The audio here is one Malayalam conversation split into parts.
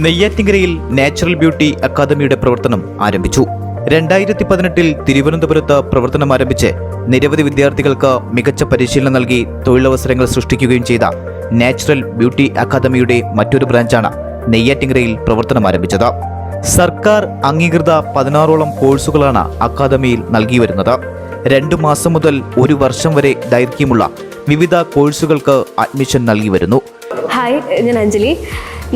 നെയ്യാറ്റിൻകരയിൽ നാച്ചുറൽ ബ്യൂട്ടി അക്കാദമിയുടെ പ്രവർത്തനം ആരംഭിച്ചു. 2018 തിരുവനന്തപുരത്ത് പ്രവർത്തനം ആരംഭിച്ച് നിരവധി വിദ്യാർത്ഥികൾക്ക് മികച്ച പരിശീലനം നൽകി തൊഴിലവസരങ്ങൾ സൃഷ്ടിക്കുകയും ചെയ്ത നാച്ചുറൽ ബ്യൂട്ടി അക്കാദമിയുടെ മറ്റൊരു ബ്രാഞ്ചാണ് നെയ്യാറ്റിൻകരയിൽ പ്രവർത്തനം ആരംഭിച്ചത്. സർക്കാർ അംഗീകൃത 16ഓളം കോഴ്സുകളാണ് അക്കാദമിയിൽ നൽകി വരുന്നത്. 2 മാസം മുതൽ 1 വർഷം വരെ ദൈർഘ്യമുള്ള വിവിധ കോഴ്സുകൾക്ക് അഡ്മിഷൻ നൽകി വരുന്നു. ഹായ്, ഞാൻ Anjali.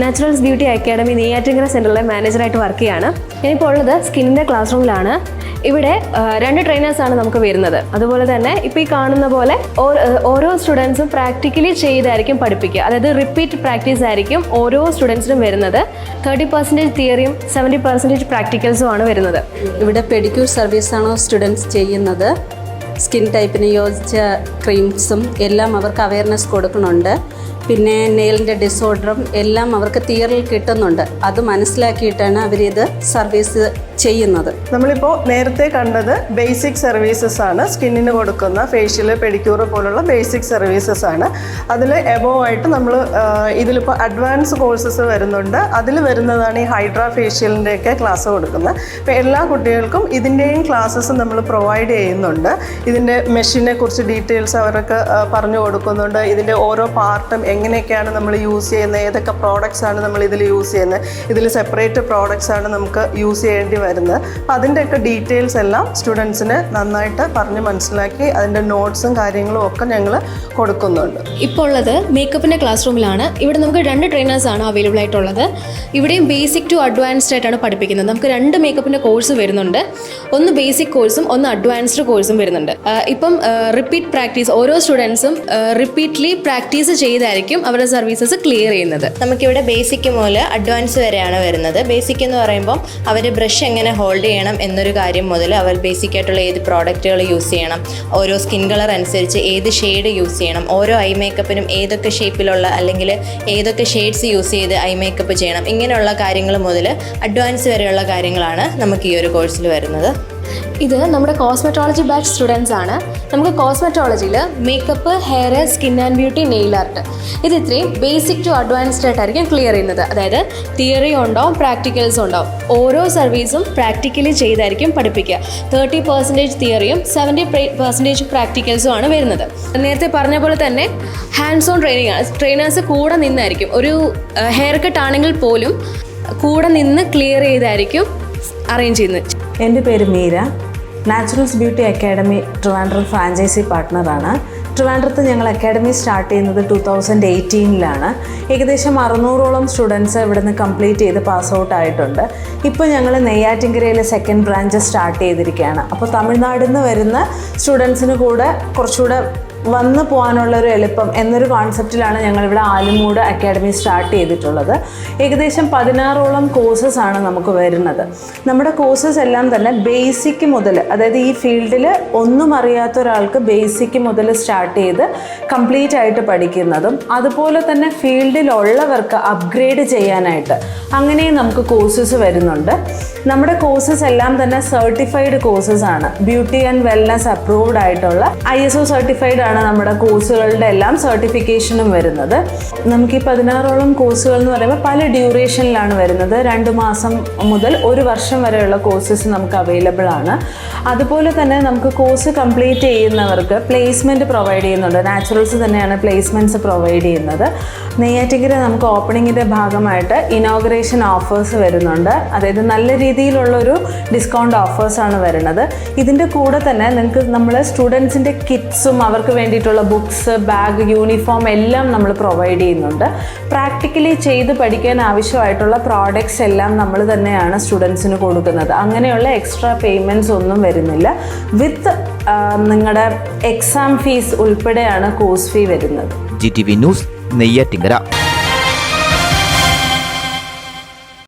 Naturals Beauty Academy Neyyattinkara സെൻറ്ററിലെ മാനേജറായിട്ട് വർക്ക് ചെയ്യാണ്. ഞാനിപ്പോൾ ഉള്ളത് സ്കിന്നിൻ്റെ ക്ലാസ് റൂമിലാണ്. ഇവിടെ 2 ട്രെയിനേഴ്സാണ് നമുക്ക് വരുന്നത്. അതുപോലെ തന്നെ ഇപ്പോൾ ഈ കാണുന്ന പോലെ ഓരോ സ്റ്റുഡൻസും പ്രാക്ടിക്കലി ചെയ്തായിരിക്കും പഠിപ്പിക്കുക. അതായത് റിപ്പീറ്റ് പ്രാക്ടീസ് ആയിരിക്കും ഓരോ സ്റ്റുഡൻസിനും വരുന്നത്. 30% തിയറിയും 70% പ്രാക്ടിക്കൽസും ആണ് വരുന്നത്. ഇവിടെ പെഡിക്യൂർ സർവീസാണോ സ്റ്റുഡൻസ് ചെയ്യുന്നത്. സ്കിൻ ടൈപ്പിന് യോജിച്ച ക്രീംസും എല്ലാം അവർക്ക് അവയർനെസ് കൊടുക്കുന്നുണ്ട്. പിന്നെ നെയിലിൻ്റെ ഡിസോർഡറും എല്ലാം അവർക്ക് തിയറിയിൽ കിട്ടുന്നുണ്ട്. അത് മനസ്സിലാക്കിയിട്ടാണ് അവരിത് സർവീസ് ചെയ്യുന്നത്. നമ്മളിപ്പോൾ നേരത്തെ കണ്ടത് ബേസിക് സർവീസസ് ആണ്. സ്കിന്നിന് കൊടുക്കുന്ന ഫേഷ്യൽ, പെഡിക്യൂർ പോലുള്ള ബേസിക് സർവീസസ് ആണ്. അതിൽ എബോവ് ആയിട്ട് നമ്മൾ ഇതിലിപ്പോൾ അഡ്വാൻസ് കോഴ്സസ് വരുന്നുണ്ട്. അതിൽ വരുന്നതാണ് ഈ ഹൈഡ്രാ ഫേഷ്യലിൻ്റെയൊക്കെ ക്ലാസ് കൊടുക്കുന്നത്. ഇപ്പോൾ എല്ലാ കുട്ടികൾക്കും ഇതിൻ്റെയും ക്ലാസ്സസ് നമ്മൾ പ്രൊവൈഡ് ചെയ്യുന്നുണ്ട്. ഇതിൻ്റെ മെഷീനെ കുറിച്ച് ഡീറ്റെയിൽസ് അവർക്ക് പറഞ്ഞു കൊടുക്കുന്നുണ്ട്. ഇതിൻ്റെ ഓരോ പാർട്ടും എങ്ങനെയൊക്കെയാണ് നമ്മൾ യൂസ് ചെയ്യുന്നത്, ഏതൊക്കെ പ്രോഡക്റ്റ്സ് ആണ് നമ്മൾ ഇതിൽ യൂസ് ചെയ്യുന്നത്, ഇതിൽ സെപ്പറേറ്റ് പ്രോഡക്റ്റ്സ് ആണ് നമുക്ക് യൂസ് ചെയ്യേണ്ടി വരുന്നത്. അപ്പോൾ അതിൻ്റെയൊക്കെ ഡീറ്റെയിൽസ് എല്ലാം സ്റ്റുഡൻസിന് നന്നായിട്ട് പറഞ്ഞ് മനസ്സിലാക്കി അതിൻ്റെ നോട്ട്സും കാര്യങ്ങളും ഒക്കെ ഞങ്ങൾ കൊടുക്കുന്നുണ്ട്. ഇപ്പോൾ ഉള്ളത് മേക്കപ്പിൻ്റെ ക്ലാസ് റൂമിലാണ്. ഇവിടെ നമുക്ക് 2 ട്രെയിനേഴ്സാണ് അവൈലബിൾ ആയിട്ടുള്ളത്. ഇവിടെയും ബേസിക് ടു അഡ്വാൻസ്ഡ് ആയിട്ടാണ് പഠിപ്പിക്കുന്നത്. നമുക്ക് 2 മേക്കപ്പിൻ്റെ കോഴ്സ് വരുന്നുണ്ട്. ഒന്ന് ബേസിക് കോഴ്സും ഒന്ന് അഡ്വാൻസ്ഡ് കോഴ്സും വരുന്നുണ്ട്. ഇപ്പം റിപ്പീറ്റ് പ്രാക്ടീസ്, ഓരോ സ്റ്റുഡൻസും റിപ്പീറ്റ്ലി പ്രാക്ടീസ് ചെയ്തായിരിക്കും അവരുടെ സർവീസസ് ക്ലിയർ ചെയ്യുന്നത്. നമുക്കിവിടെ ബേസിക് മുതൽ അഡ്വാൻസ് വരെയാണ് വരുന്നത്. ബേസിക് എന്ന് പറയുമ്പം അവർ ബ്രഷ് എങ്ങനെ ഹോൾഡ് ചെയ്യണം എന്നൊരു കാര്യം മുതൽ അവർ ബേസിക് ആയിട്ടുള്ള ഏത് പ്രോഡക്റ്റുകൾ യൂസ് ചെയ്യണം, ഓരോ സ്കിൻ കളർ അനുസരിച്ച് ഏത് ഷെയ്ഡ് യൂസ് ചെയ്യണം, ഓരോ ഐ മേക്കപ്പിനും ഏതൊക്കെ ഷേപ്പിലുള്ള അല്ലെങ്കിൽ ഏതൊക്കെ ഷെയ്ഡ്സ് യൂസ് ചെയ്ത് ഐ മേക്കപ്പ് ചെയ്യണം, ഇങ്ങനെയുള്ള കാര്യങ്ങൾ മുതൽ അഡ്വാൻസ് വരെയുള്ള കാര്യങ്ങളാണ് നമുക്ക് ഈ ഒരു കോഴ്സിൽ വരുന്നത്. ഇത് നമ്മുടെ കോസ്മെറ്റോളജി ബാച്ച് സ്റ്റുഡൻസ് ആണ്. നമുക്ക് കോസ്മെറ്റോളജിയിൽ makeup, hair, skin and beauty, nail art, ഇത് ഇത്രയും ബേസിക് ടു അഡ്വാൻസ്ഡ് ആയിട്ടായിരിക്കും ക്ലിയർ ചെയ്യുന്നത്. അതായത് തിയറി ഉണ്ടാവും, പ്രാക്ടിക്കൽസും ഉണ്ടാവും. ഓരോ സർവീസും പ്രാക്ടിക്കലി ചെയ്തായിരിക്കും പഠിപ്പിക്കുക. 30% തിയറിയും 70% പ്രാക്ടിക്കൽസും ആണ് വരുന്നത്. നേരത്തെ പറഞ്ഞ പോലെ തന്നെ ഹാൻഡ്സ് ഓൺ ട്രെയിനിങ് ആണ്. ട്രെയിനേഴ്സ് കൂടെ നിന്നായിരിക്കും, ഒരു ഹെയർ കട്ട് ആണെങ്കിൽ പോലും കൂടെ നിന്ന് ക്ലിയർ ചെയ്തായിരിക്കും അറേഞ്ച് ചെയ്യുന്നത്. എൻ്റെ പേര് Meera. Naturals Beauty Academy Trivandrum franchise പാർട്ട്ണറാണ്. ട്രിവാൻഡ്രത്ത് ഞങ്ങൾ അക്കാഡമി സ്റ്റാർട്ട് ചെയ്യുന്നത് 2018 ഏകദേശം 600ഓളം സ്റ്റുഡൻസ് ഇവിടുന്ന് കംപ്ലീറ്റ് ചെയ്ത് പാസ് ഔട്ട് ആയിട്ടുണ്ട്. ഇപ്പോൾ ഞങ്ങൾ നെയ്യാറ്റിൻകരയിൽ 2nd ബ്രാഞ്ച് സ്റ്റാർട്ട് ചെയ്തിരിക്കുകയാണ്. അപ്പോൾ തമിഴ്നാട്ടിൽ നിന്ന് വരുന്ന സ്റ്റുഡൻസിന് കൂടെ കുറച്ചുകൂടെ വന്നു പോകാനുള്ളൊരു എളുപ്പം എന്നൊരു കോൺസെപ്റ്റിലാണ് ഞങ്ങളിവിടെ ആലുമൂട് അക്കാഡമി സ്റ്റാർട്ട് ചെയ്തിട്ടുള്ളത്. ഏകദേശം 16ഓളം കോഴ്സസ് ആണ് നമുക്ക് വരുന്നത്. നമ്മുടെ കോഴ്സസ് എല്ലാം തന്നെ ബേസിക് മുതൽ, അതായത് ഈ ഫീൽഡിൽ ഒന്നും അറിയാത്ത ഒരാൾക്ക് ബേസിക് മുതൽ സ്റ്റാർട്ട് ചെയ്ത് കംപ്ലീറ്റ് ആയിട്ട് പഠിക്കുന്നതും, അതുപോലെ തന്നെ ഫീൽഡിലുള്ളവർക്ക് അപ്ഗ്രേഡ് ചെയ്യാനായിട്ട് അങ്ങനെയും നമുക്ക് കോഴ്സസ് വരുന്നുണ്ട്. നമ്മുടെ കോഴ്സസ് എല്ലാം തന്നെ സർട്ടിഫൈഡ് കോഴ്സസ് ആണ്. ബ്യൂട്ടി ആൻഡ് വെൽനസ് അപ്രൂവ്ഡ് ആയിട്ടുള്ള ISO സർട്ടിഫൈഡ് ആണ് നമ്മുടെ കോഴ്സുകളുടെ എല്ലാം സർട്ടിഫിക്കേഷനും വരുന്നത്. നമുക്ക് ഈ 16ഓളം കോഴ്സുകൾ എന്ന് പറയുമ്പോൾ പല ഡ്യൂറേഷനിലാണ് വരുന്നത്. 2 മാസം മുതൽ 1 വർഷം വരെയുള്ള കോഴ്സസ് നമുക്ക് അവൈലബിൾ ആണ്. അതുപോലെ തന്നെ നമുക്ക് കോഴ്സ് കംപ്ലീറ്റ് ചെയ്യുന്നവർക്ക് പ്ലേസ്മെൻറ്റ് പ്രൊവൈഡ് ചെയ്യുന്നുണ്ട്. നാച്ചുറൽസ് തന്നെയാണ് പ്ലേസ്മെൻറ്റ്സ് പ്രൊവൈഡ് ചെയ്യുന്നത്. നെയ്യാറ്റിൻകര നമുക്ക് ഓപ്പണിങ്ങിൻ്റെ ഭാഗമായിട്ട് ഇനോഗ്രേഷൻ ഓഫേഴ്സ് വരുന്നുണ്ട്. അതായത് നല്ല രീതിയിലുള്ളൊരു ഡിസ്കൗണ്ട് ഓഫേഴ്സാണ് വരുന്നത്. ഇതിൻ്റെ കൂടെ തന്നെ നിങ്ങൾക്ക് നമ്മൾ സ്റ്റുഡൻസിൻ്റെ കിറ്റ്സും അവർക്ക് വേണ്ടിയിട്ടുള്ള ബുക്സ്, ബാഗ്, യൂണിഫോം എല്ലാം നമ്മൾ പ്രൊവൈഡ് ചെയ്യുന്നുണ്ട്. പ്രാക്ടിക്കലി ചെയ്ത് പഠിക്കാൻ ആവശ്യമായിട്ടുള്ള പ്രോഡക്ട്സ് എല്ലാം നമ്മൾ തന്നെയാണ് സ്റ്റുഡൻസിന് കൊടുക്കുന്നത്. അങ്ങനെയുള്ള എക്സ്ട്രാ പേയ്മെൻറ്റ്സ് ഒന്നും വരുന്നില്ല. വിത്ത് നിങ്ങളുടെ എക്സാം ഫീസ് ഉൾപ്പെടെയാണ് കോഴ്സ് ഫീ വരുന്നത്. GTV news, Neyyattinkara.